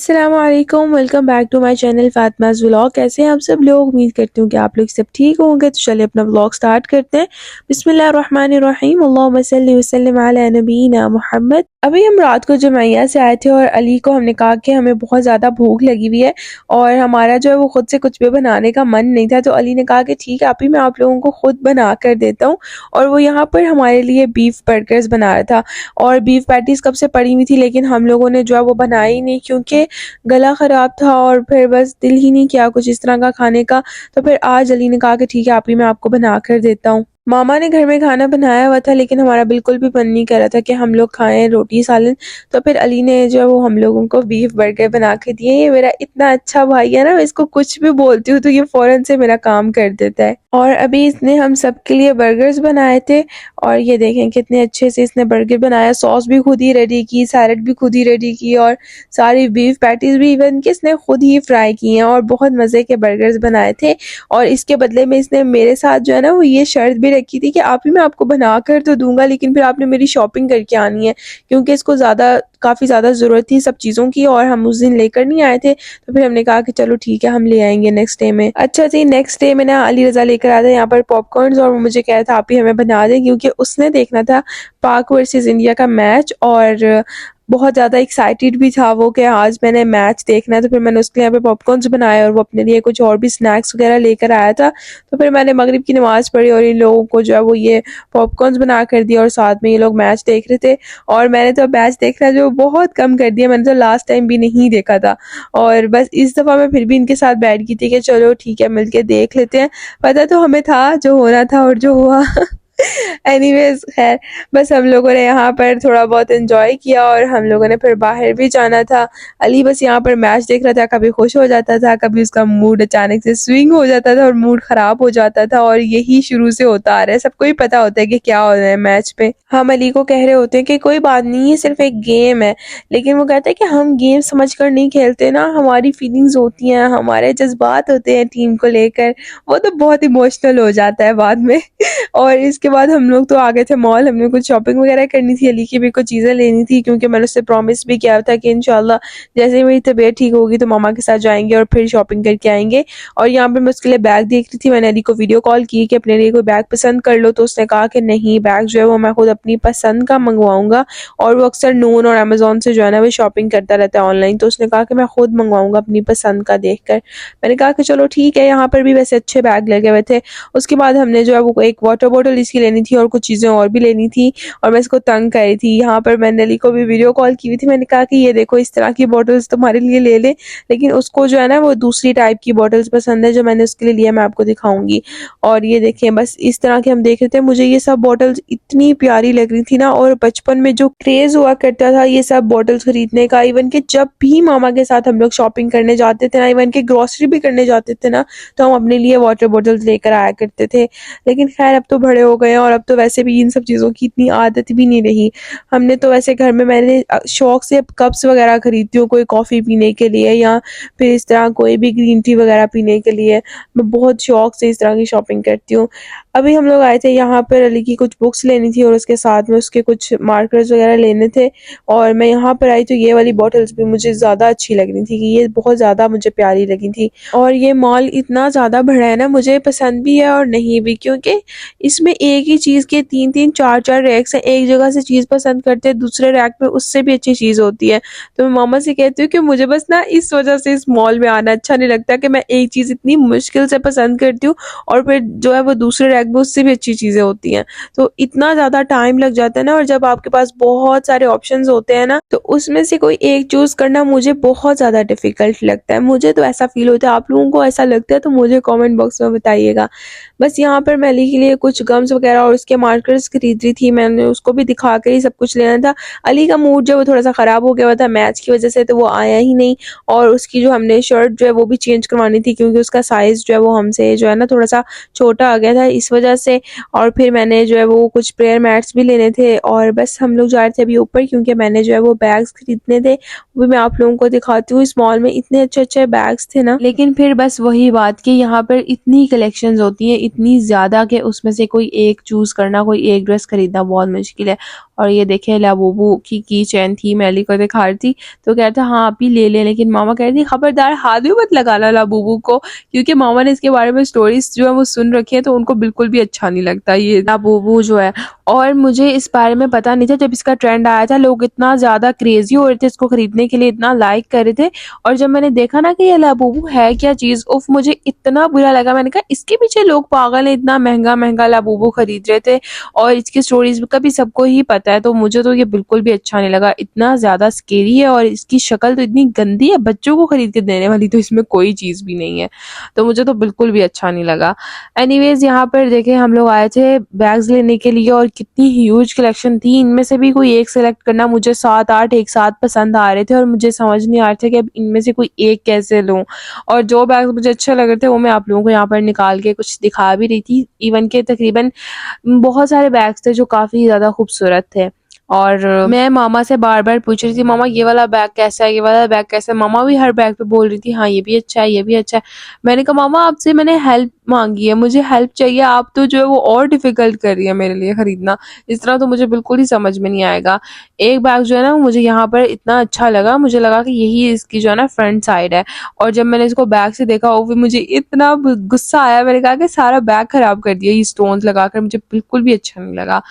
अस्सलामुअलैकुम, welcome back to my channel Fatima's vlog. कैसे हैं आप सब लोग? उम्मीद करती हूँ कि आप लोग सब ठीक होंगे। तो चलिए अपना व्लॉग स्टार्ट करते हैं। बिस्मिल्लाहिर्रहमानिर्रहीम, अल्लाहुम्मा सल्ली व सल्लिम अला नबीना मुहम्मद। अभी हम रात को जमैया से आए थे और अली को हमने कहा कि हमें बहुत ज़्यादा भूख लगी हुई है और हमारा जो है वो खुद से कुछ भी बनाने का मन नहीं था। तो अली ने कहा कि ठीक है अभी मैं आप लोगों को खुद बना कर देता हूँ। और वो यहाँ पर हमारे लिए बीफ बर्गर्स बना रहा था और बीफ पैटीज़ कब से पड़ी हुई थी, लेकिन हम लोगों ने जो है वो बनाई ही नहीं क्योंकि गला ख़राब था और फिर बस दिल ही नहीं किया कुछ इस तरह का खाने का। तो फिर आज अली ने कहा कि ठीक है अभी मैं आपको बना कर देता हूँ। मामा ने घर में खाना बनाया हुआ था लेकिन हमारा बिल्कुल भी मन नहीं कर रहा था कि हम लोग खाएं रोटी सालन। तो फिर अली ने जो है वो हम लोगों को बीफ बर्गर बना के दिए। ये मेरा इतना अच्छा भाई है ना, मैं इसको कुछ भी बोलती हूँ तो ये फ़ौरन से मेरा काम कर देता है। और अभी इसने हम सब के लिए बर्गर्स बनाए थे और ये देखें कितने अच्छे से इसने बर्गर बनाया। सॉस भी खुद ही रेडी की, सैलड भी खुद ही रेडी की और सारी बीफ पैटीज़ भी इवन कि इसने खुद ही फ्राई की हैं और बहुत मज़े के बर्गर्स बनाए थे। और इसके बदले में इसने मेरे साथ जो है ना वो ये शर्त भी रखी थी कि आप ही मैं आपको बना कर तो दूंगा लेकिन फिर आपने मेरी शॉपिंग करके आनी है, क्योंकि इसको काफ़ी ज़्यादा ज़रूरत थी सब चीज़ों की और हम उस दिन लेकर नहीं आए थे। तो फिर हमने कहा कि चलो ठीक है हम ले आएंगे नेक्स्ट डे में। अच्छा जी, नेक्स्ट डे में ना अली रज़ा लेकर आया था यहाँ पर पॉपकॉर्न्स और वो मुझे कह रहा था आप ही हमें बना दें, क्योंकि उसने देखना था पाक वर्सेस इंडिया का मैच और बहुत ज़्यादा एक्साइटेड भी था वो कि आज मैंने मैच देखना है। तो फिर मैंने उसके लिए यहाँ पे पॉपकॉर्न्स बनाए और वो अपने लिए कुछ और भी स्नैक्स वगैरह लेकर आया था। तो फिर मैंने मगरिब की नमाज़ पढ़ी और इन लोगों को जो है वो ये पॉपकॉर्न्स बना कर दिया और साथ में ये लोग मैच देख रहे थे। और मैंने तो मैच देखना जो बहुत कम कर दिया, मैंने तो लास्ट टाइम भी नहीं देखा था और बस इस दफ़ा मैं फिर भी इनके साथ बैठ गई थी कि चलो ठीक है मिल के देख लेते हैं। पता तो हमें था जो होना था और जो हुआ एनीवेज खैर, बस हम लोगों ने यहाँ पर थोड़ा बहुत एंजॉय किया और हम लोगों ने फिर बाहर भी जाना था। अली बस यहाँ पर मैच देख रहा था, कभी खुश हो जाता था, कभी उसका मूड अचानक से स्विंग हो जाता था और मूड ख़राब हो जाता था और यही शुरू से होता आ रहा है। सबको ही पता होता है कि क्या हो रहा है मैच पे। हम अली को कह रहे होते हैं कि कोई बात नहीं है, सिर्फ एक गेम है, लेकिन वो कहता है कि हम गेम समझ कर नहीं खेलते ना, हमारी फीलिंग्स होती हैं, हमारे जज्बात होते हैं टीम को लेकर। वो तो बहुत इमोशनल हो जाता है बाद में और इसके बाद हम लोग तो आ गए थे मॉल। हमने कुछ शॉपिंग वगैरह करनी थी, अली की भी कुछ चीज़ें लेनी थी क्योंकि मैंने उससे प्रॉमिस भी किया था कि इंशाल्लाह जैसे ही मेरी तबीयत ठीक होगी तो मामा के साथ जाएंगे और फिर शॉपिंग करके आएंगे। और यहाँ पर मैं उसके लिए बैग देख रही थी। मैंने अली को वीडियो कॉल की कि अपने लिए कोई बैग पसंद कर लो, तो उसने कहा कि नहीं, बैग जो है वो मैं खुद अपनी पसंद का मंगवाऊंगा। और वो अक्सर नून और अमेजोन से जो है ना वो शॉपिंग करता रहता है ऑनलाइन, तो उसने कहा कि मैं खुद मंगवाऊंगा अपनी पसंद का देख कर। मैंने कहा कि चलो ठीक है। यहाँ पर भी वैसे अच्छे बैग लगे हुए थे। उसके बाद हमने जो है वो एक वाटर बॉटल इसकी लेनी थी और कुछ चीज़ें और भी लेनी थी और मैं इसको तंग कर रही थी। यहाँ पर मैंने अली को भी वीडियो कॉल की हुई थी। मैंने कहा कि ये देखो इस तरह की बॉटल्स तुम्हारे लिए ले ले, लेकिन उसको जो है ना वो दूसरी टाइप की बॉटल्स पसंद है जो मैंने उसके लिए लिया, मैं आपको दिखाऊंगी। और ये देखें बस इस तरह के हम देख रहे थे। मुझे ये सब बॉटल्स इतनी प्यारी लग रही थी ना, और बचपन में जो क्रेज हुआ करता था ये सब बॉटल्स खरीदने का, इवन कि जब भी मामा के साथ हम लोग शॉपिंग करने जाते थे ना, इवन कि ग्रोसरी भी करने जाते थे ना, तो हम अपने लिए वाटर बॉटल्स लेकर आया करते थे। लेकिन खैर अब तो बड़े हो गए हैं और अब तो वैसे भी इन सब चीज़ों की इतनी आदत भी नहीं रही। हमने तो वैसे घर में मैंने शौक से कप्स वगैरह खरीदती हूँ, कोई कॉफ़ी पीने के लिए या फिर इस तरह कोई भी ग्रीन टी वगैरह पीने के लिए। मैं बहुत शौक से इस तरह की शॉपिंग करती हूँ। अभी हम लोग आए थे यहाँ पर, अली की कुछ बुक्स लेनी थी और उसके साथ में उसके कुछ मार्कर्स वगैरह लेने थे। और मैं यहाँ पर आई तो ये वाली बॉटल्स भी मुझे ज़्यादा अच्छी लग रही थी कि ये बहुत ज़्यादा मुझे प्यारी लगी थी। और ये मॉल इतना ज़्यादा बड़ा है ना, मुझे पसंद भी है और नहीं भी, क्योंकि इसमें एक ही चीज़ के 3-3 4-4 रैक्स हैं। एक जगह से चीज़ पसंद करते हैं, दूसरे रैक पे उससे भी अच्छी चीज़ होती है। तो मैं मामा से कहती हूँ कि मुझे बस ना इस वजह से इस मॉल में आना अच्छा नहीं लगता कि मैं एक चीज़ इतनी मुश्किल से पसंद करती हूँ और फिर जो है वो दूसरे रैक में उससे भी अच्छी चीज़ें होती हैं। तो इतना ज़्यादा टाइम लग जाता है ना, और जब आपके पास बहुत सारे ऑप्शंस होते हैं ना, तो उसमें से कोई एक चूज़ करना मुझे बहुत ज़्यादा डिफ़िकल्ट लगता है। मुझे तो ऐसा फ़ील होता है, आप लोगों को ऐसा लगता है तो मुझे कमेंट बॉक्स में बताइएगा। बस यहाँ पर मैं अली के लिए कुछ गम्स वगैरह और उसके मार्कर्स खरीद रही थी। मैंने उसको भी दिखा कर ही सब कुछ लेना था। अली का मूड जो है वो थोड़ा सा ख़राब हो गया हुआ था मैच की वजह से, तो वो आया ही नहीं। और उसकी जो हमने शर्ट जो है वो भी चेंज करवानी थी क्योंकि उसका साइज़ जो है वो हमसे जो है ना थोड़ा सा छोटा आ गया था। इस वजह से। और फिर मैंने जो है वो कुछ प्रेयर मैट्स भी लेने थे और बस हम लोग जा रहे थे अभी ऊपर, क्योंकि मैंने जो है वो बैग्स खरीदने थे। वो भी मैं आप लोगों को दिखाती हूँ। इस मॉल में इतने अच्छे अच्छे बैग्स थे ना, लेकिन फिर बस वही बात कि यहाँ पर इतनी कलेक्शंस होती हैं, इतनी ज़्यादा, कि उसमें से कोई एक चूज़ करना, कोई एक ड्रेस खरीदना बहुत मुश्किल है। और ये देखे लाबूबू की चैन थी, मैली को दिखा रही थी, तो कह रहा था हाँ आप ही ले लें, लेकिन मामा कह रही थी खबरदार हाथ भी मत लगाना लाबूबू को, क्योंकि मामा ने इसके बारे में स्टोरीज जो है वो सुन रखी है, तो उनको बिल्कुल भी अच्छा नहीं लगता ये लाबूबू जो है। और मुझे इस बारे में पता नहीं था, जब इसका ट्रेंड आया था लोग इतना ज़्यादा क्रेजी हो रहे थे इसको खरीदने के लिए, इतना लाइक कर रहे थे। और जब मैंने देखा ना कि ये लाबूबू है क्या चीज़, उफ मुझे इतना बुरा लगा। मैंने कहा इसके पीछे लोग पागल हैं, इतना महंगा महंगा लाबूबू खरीद रहे थे और इसकी स्टोरीज का भी सबको ही पता है, तो मुझे तो ये बिल्कुल भी अच्छा नहीं लगा। इतना ज़्यादा स्केरी है और इसकी शक्ल तो इतनी गंदी है, बच्चों को खरीद के देने वाली तो इसमें कोई चीज़ भी नहीं है, तो मुझे तो बिल्कुल भी अच्छा नहीं लगा। एनीवेज यहाँ पर देखे हम लोग आए थे बैग्स लेने के लिए और कितनी ह्यूज कलेक्शन थी। इनमें से भी कोई एक सेलेक्ट करना, मुझे 7-8 एक साथ पसंद आ रहे थे और मुझे समझ नहीं आ रहा था कि अब इनमें से कोई एक कैसे लूँ। और जो बैग्स मुझे अच्छे लग रहे थे वो मैं आप लोगों को यहाँ पर निकाल के कुछ दिखा भी रही थी। इवन के तकरीबन बहुत सारे बैग्स थे जो काफ़ी ज़्यादा खूबसूरत थे। और मैं मामा से बार बार पूछ रही थी मामा ये वाला बैग कैसा है, ये वाला बैग कैसा है। मामा भी हर बैग पे बोल रही थी हाँ ये भी अच्छा है, ये भी अच्छा है। मैंने कहा मामा आपसे मैंने हेल्प मांगी है, मुझे हेल्प चाहिए, आप तो जो है वो और डिफिकल्ट कर रही है मेरे लिए खरीदना। इस तरह तो मुझे बिल्कुल ही समझ में नहीं आएगा। एक बैग जो है ना मुझे यहाँ पर इतना अच्छा लगा, मुझे लगा कि यही इसकी जो है ना फ्रंट साइड है। और जब मैंने इसको बैग से देखा वो भी मुझे इतना गुस्सा आया, मैंने कहा कि सारा बैग खराब कर दिया ये स्टोन्स लगाकर, मुझे बिल्कुल भी अच्छा नहीं लगा।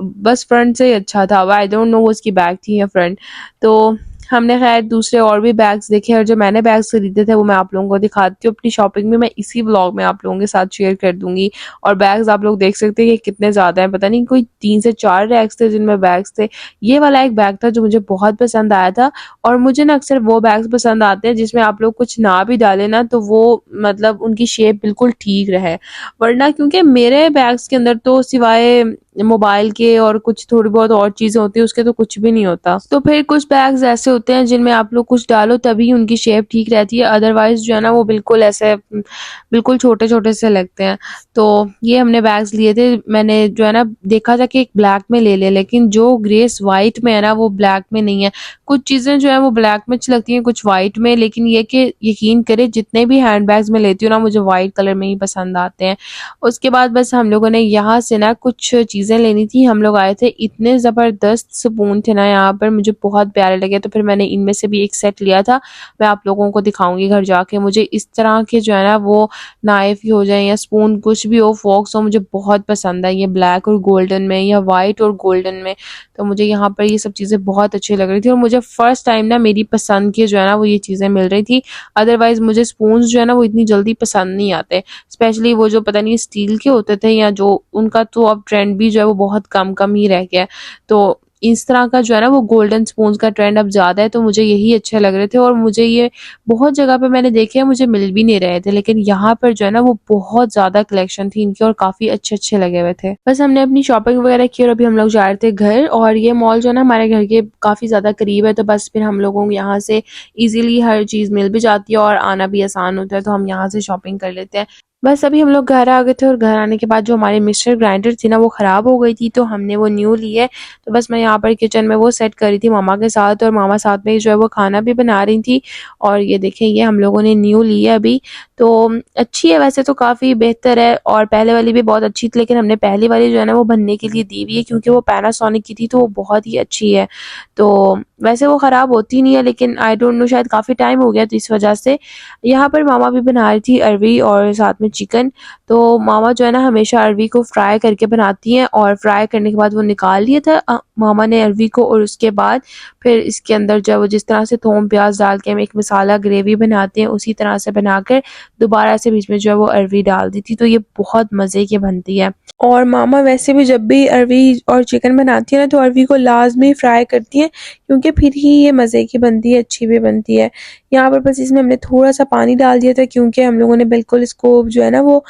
बस फ्रंट से ही अच्छा था। आई डोंट नो वो इसकी बैग थी या फ्रंट। तो हमने खैर दूसरे और भी बैग्स देखे और जो मैंने बैग्स खरीदे थे वो मैं आप लोगों को दिखाती हूँ। अपनी शॉपिंग में मैं इसी व्लॉग में आप लोगों के साथ शेयर कर दूंगी। और बैग्स आप लोग देख सकते हैं कि कितने ज़्यादा हैं, पता नहीं कोई 3 से 4 रैक्स थे जिनमें बैग्स थे। ये वाला एक बैग था जो मुझे बहुत पसंद आया था। और मुझे ना अक्सर वो बैग्स पसंद आते हैं जिसमें आप लोग कुछ ना भी डालें ना तो वो मतलब उनकी शेप बिल्कुल ठीक रहे। वरना क्योंकि मेरे बैग्स के अंदर तो सिवाय मोबाइल के और कुछ थोड़ी बहुत और चीज़ें होती है, उसके तो कुछ भी नहीं होता। तो फिर कुछ बैग्स ऐसे होते हैं जिनमें आप लोग कुछ डालो तभी उनकी शेप ठीक रहती है, अदरवाइज जो है ना वो बिल्कुल ऐसे बिल्कुल छोटे छोटे से लगते हैं। तो ये हमने बैग्स लिए थे। मैंने जो है ना देखा था कि एक ब्लैक में ले ले, लेकिन जो ग्रेस वाइट में है ना वो ब्लैक में नहीं है। कुछ चीज़ें जो है वो ब्लैक में अच्छी लगती हैं, कुछ वाइट में, लेकिन ये कि यकीन करे जितने भी हैंड बैग्स में लेती हूँ ना मुझे वाइट कलर में ही पसंद आते हैं। उसके बाद बस हम लोगों ने यहाँ से ना कुछ चीज़ें लेनी थी। हम लोग आए थे, इतने ज़बरदस्त स्पून थे ना यहाँ पर, मुझे बहुत प्यारे लगे, तो फिर मैंने इनमें से भी एक सेट लिया था। मैं आप लोगों को दिखाऊंगी घर जाके। मुझे इस तरह के जो है ना वो नाइफ ही हो जाए या स्पून कुछ भी हो, फोक्स हो, मुझे बहुत पसंद है। ये ब्लैक और गोल्डन में या वाइट और गोल्डन में, तो मुझे यहाँ पर ये सब चीज़ें बहुत अच्छी लग रही थी। और मुझे फर्स्ट टाइम ना मेरी पसंद की जो है ना वो ये चीज़ें मिल रही थी। अदरवाइज मुझे स्पून जो है ना वो इतनी जल्दी पसंद नहीं आते, स्पेशली वो जो पता नहीं स्टील के होते थे या जो उनका तो अब ट्रेंड भी जो है वो बहुत कम कम ही रह गया है। तो इस तरह का जो है ना वो गोल्डन स्पून्स का ट्रेंड अब ज़्यादा है, तो मुझे यही अच्छे लग रहे थे। और मुझे ये बहुत जगह पे मैंने देखे हैं, मुझे मिल भी नहीं रहे थे, लेकिन यहाँ पर जो है ना वो बहुत ज़्यादा कलेक्शन थी इनकी और काफ़ी अच्छे अच्छे लगे हुए थे। बस हमने अपनी शॉपिंग वगैरह की और अभी हम लोग जा रहे थे घर। और ये मॉल जो है ना हमारे घर के काफ़ी ज़्यादा करीब है, तो बस फिर हम लोगों को यहाँ से ईजिली हर चीज़ मिल भी जाती है और आना भी आसान होता है, तो हम यहाँ से शॉपिंग कर लेते हैं। बस अभी हम लोग घर आ गए थे और घर आने के बाद जो हमारी मिक्सर ग्राइंडर थी ना वो ख़राब हो गई थी, तो हमने वो न्यू ली है। तो बस मैं यहाँ पर किचन में वो सेट कर रही थी मामा के साथ, और मामा साथ में जो है वो खाना भी बना रही थी। और ये देखें ये हम लोगों ने न्यू ली है अभी, तो अच्छी है वैसे तो, काफ़ी बेहतर है। और पहले वाली भी बहुत अच्छी थी, लेकिन हमने पहली वाली जो है ना वो बनने के लिए दी हुई है, क्योंकि वो पैनासोनिक की थी तो वो बहुत ही अच्छी है। तो वैसे वो ख़राब होती नहीं है, लेकिन आई डोंट नो शायद काफ़ी टाइम हो गया तो इस वजह से। यहाँ पर मामा भी बना रही थी अरवी और साथ में चिकन। तो मामा जो है ना हमेशा अरवी को फ्राई करके बनाती हैं, और फ्राई करने के बाद वो निकाल लिया था मामा ने अरवी को, और उसके बाद फिर इसके अंदर जो है वो जिस तरह से थोम प्याज डाल के हम एक मसाला ग्रेवी बनाते हैं उसी तरह से बनाकर दोबारा से बीच में जो है वो अरवी डाल दी थी, तो ये बहुत मज़े की बनती है। और मामा वैसे भी जब भी अरवी और चिकन बनाती है ना तो अरवी को लाजमी फ्राई करती हैं, क्योंकि क्योंकि फिर ही ये मज़े की बनती है, अच्छी भी बनती है। यहाँ पर बस इसमें हमने थोड़ा सा पानी डाल दिया था क्योंकि हम लोगों ने बिल्कुल इसको जो है ना वो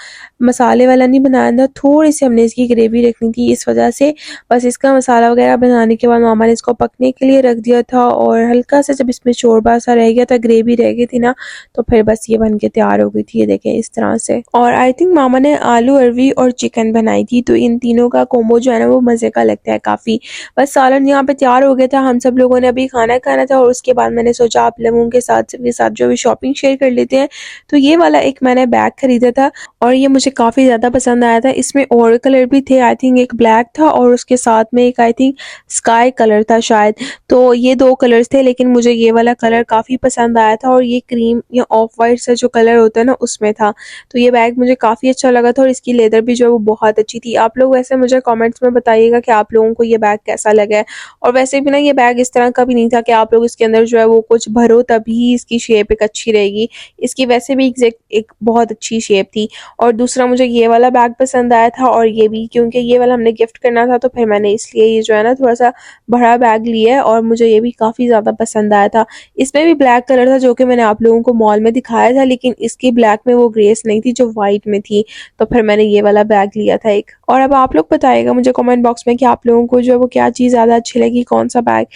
मसाले वाला नहीं बनाया था, थोड़ी सी हमने इसकी ग्रेवी रखनी थी, इस वजह से बस इसका मसाला वगैरह बनाने के बाद मामा ने इसको पकने के लिए रख दिया था। और हल्का सा जब इसमें शोरबा सा रह गया था, ग्रेवी रह गई थी ना, तो फिर बस ये बन के तैयार हो गई थी, ये देखें इस तरह से। और आई थिंक मामा ने आलू अरवी और चिकन बनाई थी, तो इन तीनों का कॉम्बो जो है ना वो मज़े का लगता है काफ़ी। बस सालन यहाँ पे तैयार हो गया था, हम सब लोगों ने अभी खाना खाना था और उसके बाद मैंने सोचा आप लोगों के साथ जो भी शॉपिंग शेयर कर लेते हैं। तो ये वाला एक मैंने बैग खरीदा था और ये मुझे काफ़ी ज़्यादा पसंद आया था। इसमें और कलर भी थे, आई थिंक एक ब्लैक था और उसके साथ में एक आई थिंक स्काई कलर था शायद। तो ये 2 कलर्स थे, लेकिन मुझे ये वाला कलर काफ़ी पसंद आया था और ये क्रीम या ऑफ वाइट सा जो कलर होता है ना उसमें था। तो ये बैग मुझे काफ़ी अच्छा लगा था और इसकी लेदर भी जो है वो बहुत अच्छी थी। आप लोग वैसे मुझे कमेंट्स में बताइएगा कि आप लोगों को ये बैग कैसा लगा है। और वैसे भी ना ये बैग इस तरह का भी नहीं था कि आप लोग इसके अंदर जो है वो कुछ भरो तभी इसकी शेप एक अच्छी रहेगी। इसकी वैसे भी एक बहुत अच्छी शेप थी। और दूसरा मुझे ये वाला बैग पसंद आया था और ये भी, क्योंकि ये वाला हमने गिफ्ट करना था तो फिर मैंने इसलिए ये जो है ना थोड़ा सा बड़ा बैग लिया है और मुझे ये भी काफ़ी ज़्यादा पसंद आया था। इसमें भी ब्लैक कलर था जो कि मैंने आप लोगों को मॉल में दिखाया था, लेकिन इसकी ब्लैक में वो ग्रेस नहीं थी जो वाइट में थी, तो फिर मैंने ये वाला बैग लिया था एक। और अब आप लोग बताइएगा मुझे कमेंट बॉक्स में कि आप लोगों को जो है वो क्या चीज़ ज़्यादा अच्छी लगी, कौन सा बैग।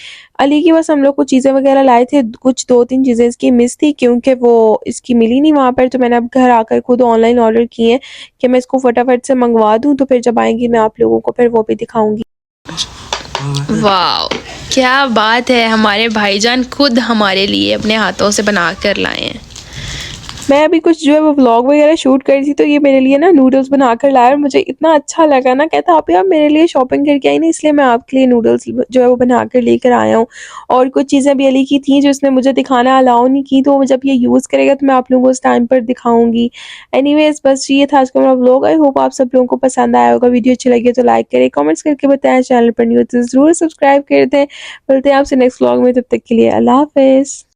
अली की बस हम लोग कुछ चीज़ें वगैरह लाए थे, कुछ 2-3 चीज़ें इसकी मिस थी क्योंकि वो इसकी मिली नहीं वहाँ पर, तो मैंने अब घर आकर खुद ऑनलाइन ऑर्डर किए हैं कि मैं इसको फटाफट से मंगवा दूँ, तो फिर जब आएंगी मैं आप लोगों को फिर वो भी दिखाऊंगी। वाह, क्या बात है, हमारे भाईजान खुद हमारे लिए अपने हाथों से बना कर लाए हैं। मैं अभी कुछ जो है वो व्लॉग वगैरह शूट कर रही थी, तो ये मेरे लिए ना नूडल्स बना कर लाया और मुझे इतना अच्छा लगा ना, कहता आप यार मेरे लिए शॉपिंग करके आई ना, इसलिए मैं आपके लिए नूडल्स जो है वो बना कर लेकर आया हूँ। और कुछ चीज़ें भी अली की थी जो उसने मुझे दिखाना अलाउ नहीं की, तो जब ये यूज़ करेगा तो मैं आप लोगों को उस टाइम पर दिखाऊंगी। एनीवेज बस ये था आज का मेरा व्लॉग। आई होप आप सब लोगों को पसंद आया होगा। वीडियो अच्छी लगी तो लाइक करें, कमेंट्स करके बताएं, चैनल पर न्यू तो ज़रूर सब्सक्राइब कर दें। मिलते हैं आपसे नेक्स्ट व्लॉग में, तब तक के लिए अल्लाह हाफिज़।